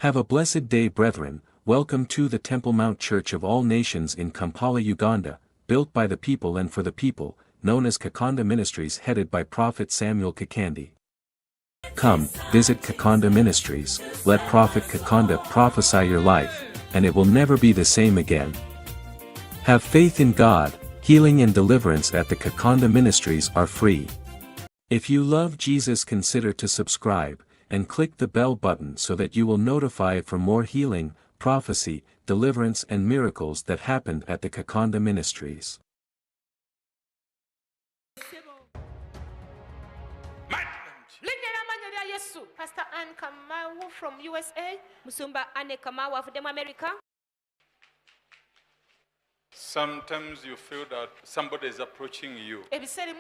Have a blessed day, brethren. Welcome to the Temple Mount Church of All Nations in Kampala, Uganda, built by the people and for the people, known as Kakandeministries, headed by Prophet Samuel Kakande. Come, visit Kakandeministries, let Prophet Kakande prophesy your life, and it will never be the same again. Have faith in God. Healing and deliverance at the Kakandeministries are free. If you love Jesus, consider to subscribe, and click the bell button so that you will notify for more healing, prophecy, deliverance and miracles that happened at the Kakandeministries. Pastor Anne Kamau from USA. Musumba Anne Kamau of America. Sometimes you feel that somebody is approaching you. Yes, it's true,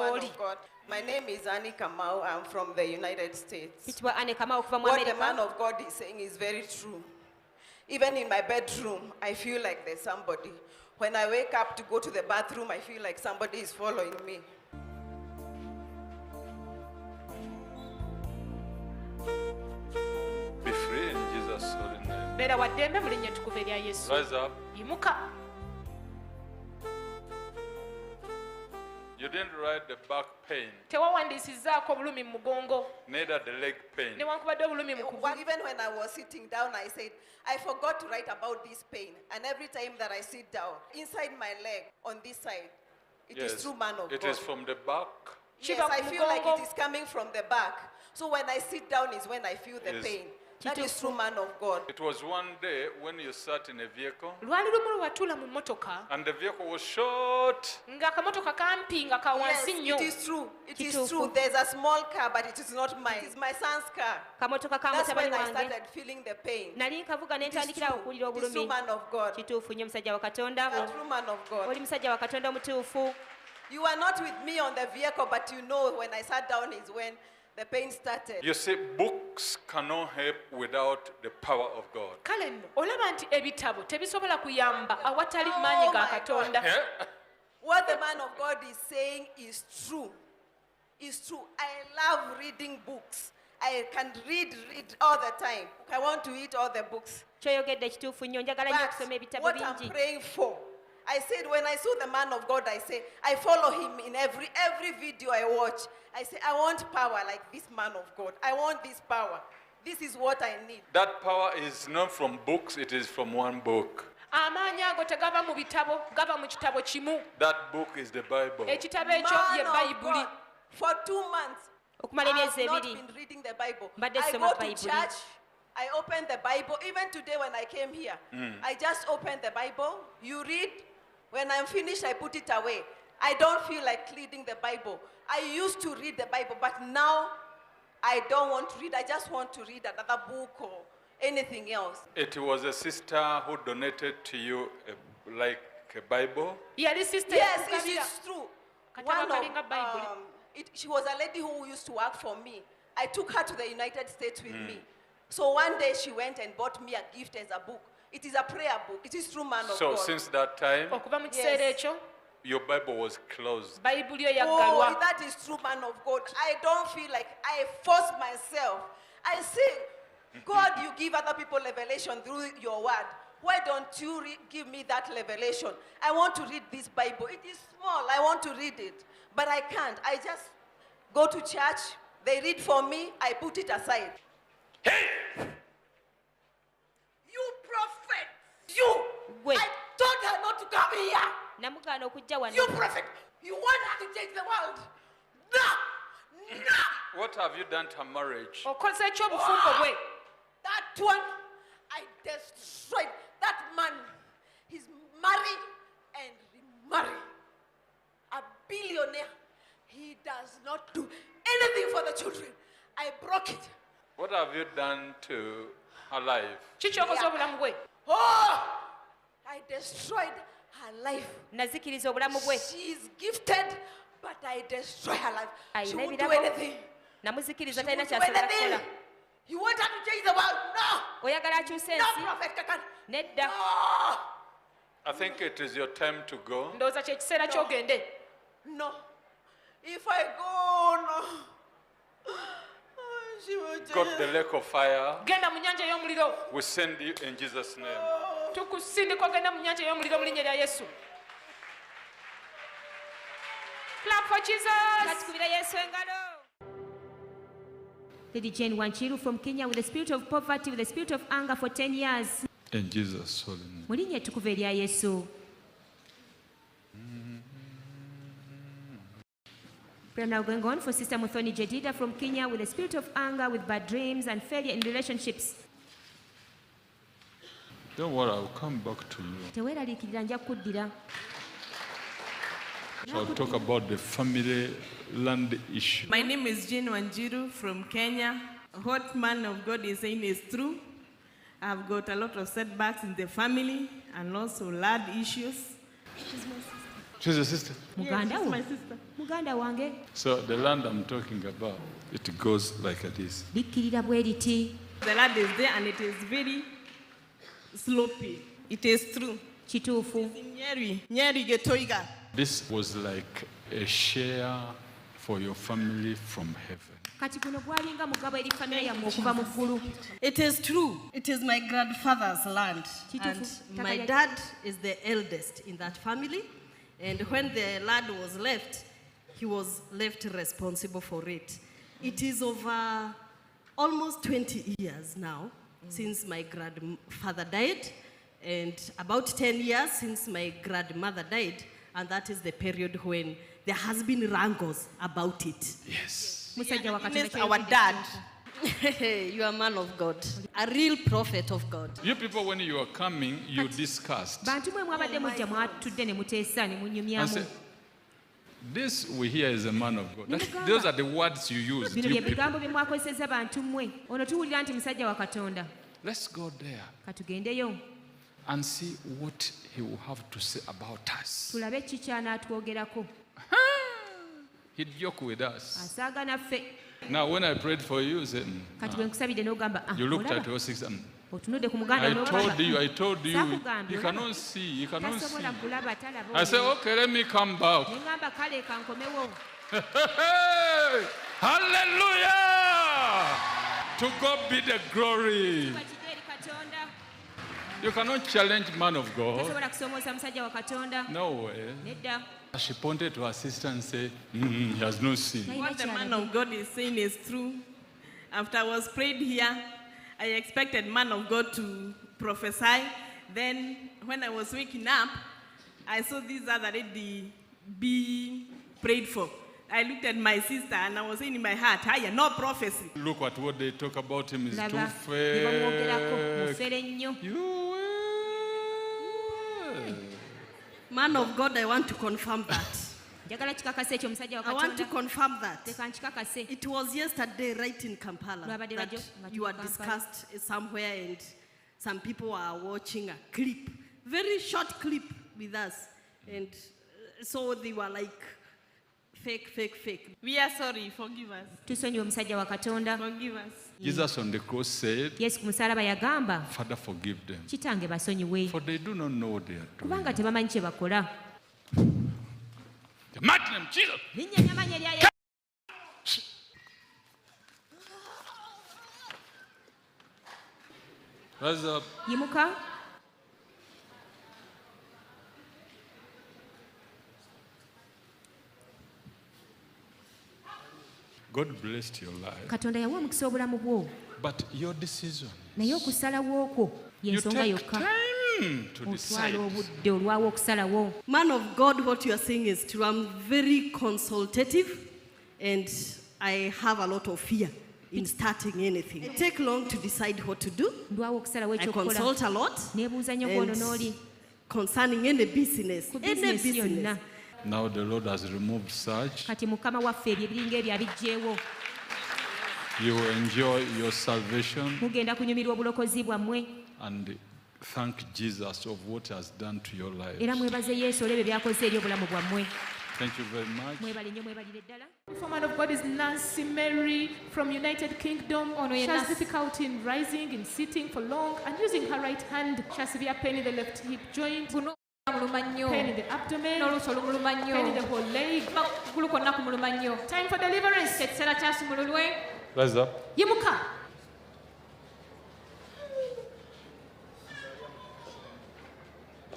man of God. My name is Annie Kamau. I'm from the United States. What The man of God is saying is very true. Even in my bedroom, I feel like there's somebody. When I wake up to go to the bathroom, I feel like somebody is following me. Be free in Jesus' holy name. Rise up. You didn't write the back pain, neither the leg pain. Even when I was sitting down, I said, I forgot to write about this pain. And every time that I sit down, inside my leg, on this side, it is true, man of God. It is from the back. Yes, I feel like it is coming from the back. So when I sit down is when I feel the pain. That is true, man of God. It was one day when you sat in a vehicle, and the vehicle was short. Yes, it is true. It is true. There's a small car, but it is not mine. It is my son's car. That's when I started feeling the pain. It is true, man of God. A true man of God. You are not with me on the vehicle, but you know when I sat down is when the pain started. You see, books cannot help without the power of God. What the man of God is saying is true. It's true. I love reading books. I can read all the time. I want to read all the books. But what I'm praying for, I said when I saw the man of God, I say, I follow him in every video I watch. I say, I want power like this man of God. I want this power. This is what I need. That power is not from books, it is from one book. That book is the Bible. Man of God, for 2 months, I have not been reading the Bible. I go to church, I open the Bible. Even today when I came here, I just opened the Bible. You read. When I'm finished, I put it away. I don't feel like reading the Bible. I used to read the Bible, but now I don't want to read. I just want to read another book or anything else. It was a sister who donated to you like a Bible? Yes, it is true. She was a lady who used to work for me. I took her to the United States with me. So one day she went and bought me a gift as a book. It is a prayer book. It is true, man of God. So since that time, yes, your Bible was closed. Oh, that is true, man of God. I don't feel like I force myself. I say, God, you give other people revelation through your word. Why don't you give me that revelation? I want to read this Bible. It is small. I want to read it. But I can't. I just go to church. They read for me. I put it aside. Hey! You! I told her not to come here. You prophet! You want her to change the world? No! What have you done to marriage? That one, I destroyed. That man, he's married and remarried. A billionaire. He does not do anything for the children. I broke it. What have you done to her life? Oh, I destroyed her life. She is gifted, but I destroy her life. She won't do anything. She won't do anything. You want her to change the world? No. No, Prophet Kakande. No. I think it is your time to go. No. If I go, no. got the lake of fire, we send you in Jesus' name. Clap for Jesus. Lady Jane Wanchiru from Kenya with the spirit of poverty, with the spirit of anger for 10 years. In Jesus' holy name. Mulinye tukuve lya Yesu. We are now going on for Sister Muthoni Jedida from Kenya with the spirit of anger, with bad dreams and failure in relationships. Don't worry, I'll come back to you. I'll talk about the family land issue. My name is Jane Wanjiru from Kenya. What man of God is saying is true. I've got a lot of setbacks in the family and also land issues. She's my sister. She's your sister? Yes, she's my sister. So the land I'm talking about, it goes like this. The land is there and it is very slopey. It is true. This was like a share for your family from heaven. It is true. It is my grandfather's land. And my dad is the eldest in that family. And when the land was left, he was left responsible for it. It is over almost 20 years now since my grandfather died, and about 10 years since my grandmother died, and that is the period when there has been wrangles about it. Yes. Our dad. You are a man of God, a real prophet of God. You people, when you are coming, you discussed. I said, this we hear is a man of God. Those are the words you use. You Let's go there and see what he will have to say about us. He'd joke with us. Now, when I prayed for you, you said, you looked at your sister. I told you, you cannot see. I said, okay, let me come back. Hallelujah! To God be the glory. You cannot challenge man of God. No way. She pointed to her sister and said, he has no sin. What the man of God is saying is true. After I was prayed here, I expected man of God to prophesy. Then when I was waking up, I saw this other lady be prayed for. I looked at my sister and I was saying in my heart, hiya, no prophecy. Look at what they talk about him is too fake. Man of God, I want to confirm that. I want to confirm that. It was yesterday right in Kampala that you were discussed somewhere and some people are watching a clip, very short clip with us. And so they were like, fake. We are sorry, forgive us. Forgive us. Jesus on the cross said, Father, forgive them, for they do not know what they are doing. The mighty name of Jesus. Rise up. God blessed your life. But your decision, you take time to decide. Man of God, what you are saying is true. I'm very consultative and I have a lot of fear in starting anything. I take long to decide what to do. I consult a lot and concerning any business. Now the Lord has removed such. You will enjoy your salvation and thank Jesus of what he has done to your life. Thank you very much. The woman of God is Nancy Mary from United Kingdom. She has difficulty in rising, in sitting for long, and using her right hand. She has severe pain in the left hip joint, pain in the abdomen, pain in the whole leg. Time for deliverance. Rise up.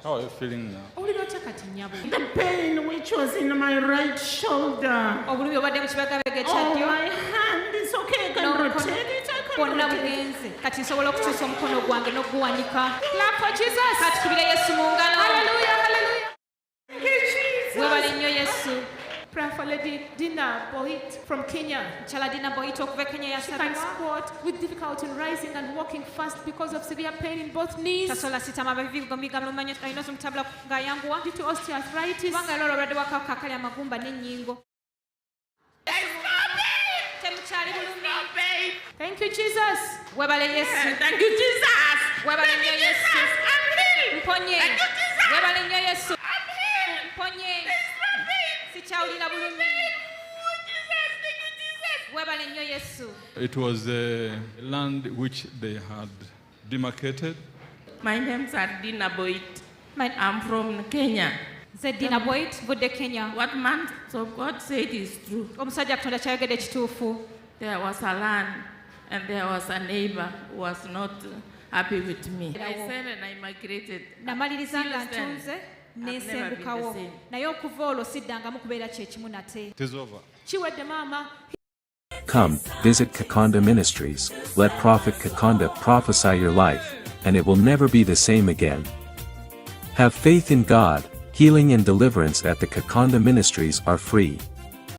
How are you feeling now? Owulira otya kati nnyabo? The pain which was in my right shoulder. Obulumi obadde mu kibagabaga Oh, ekyaddyo. my hand is okay. I can rotate it. I can Bwonna rotate it. bugenze. Kati nsobola okukyusa omukono gwange n'oguwanika. Clap for Jesus. Kati tubire Yesu mu ngalo. Hallelujah, hallelujah. Thank you, Jesus. Webale nnyo Yesu. Prayer for Lady Dina Boit from Kenya. Chala Dina Boit okuva Kenya She yasabibwa. can squat with difficulty in rising and walking fast because of severe pain in both knees. Tasobola sitama abavivu gombiga mulumanya alina omutabula ng'ayanguwa. Due to osteoarthritis. Kubanga era olwalwadde bw'akawuka akali amagumba n'ennyingo. Temukyali bulumi. Thank you, Jesus. Webale Yesu. Thank you, Jesus. Webale nnyo Yesu. I'm healed. Mponye. Thank you, Jesus. Webale nnyo Yesu. I'm healed. Mponye. Sikyawulira bulumi. Webale nnyo Yesu. It was a land which they had demarcated. My name's Dina Boit. I'm from Kenya. Nze Dina Boit, vudde Kenya. What man of God said is true. Omusajja Katonda kyayogedde kituufu. There was a land and there was a neighbor who was not happy with me. I said and I migrated. Namaliriza nga Since then, ntunze I've never been n'ensembukawo. the same. Naye okuva olwo siddangamu kubeera kye kimu nate. It is over. Chiwedde mama. Come, visit Kakande Ministries, let Prophet Kakande prophesy your life, and it will never be the same again. Have faith in God, healing and deliverance at the Kakande Ministries are free.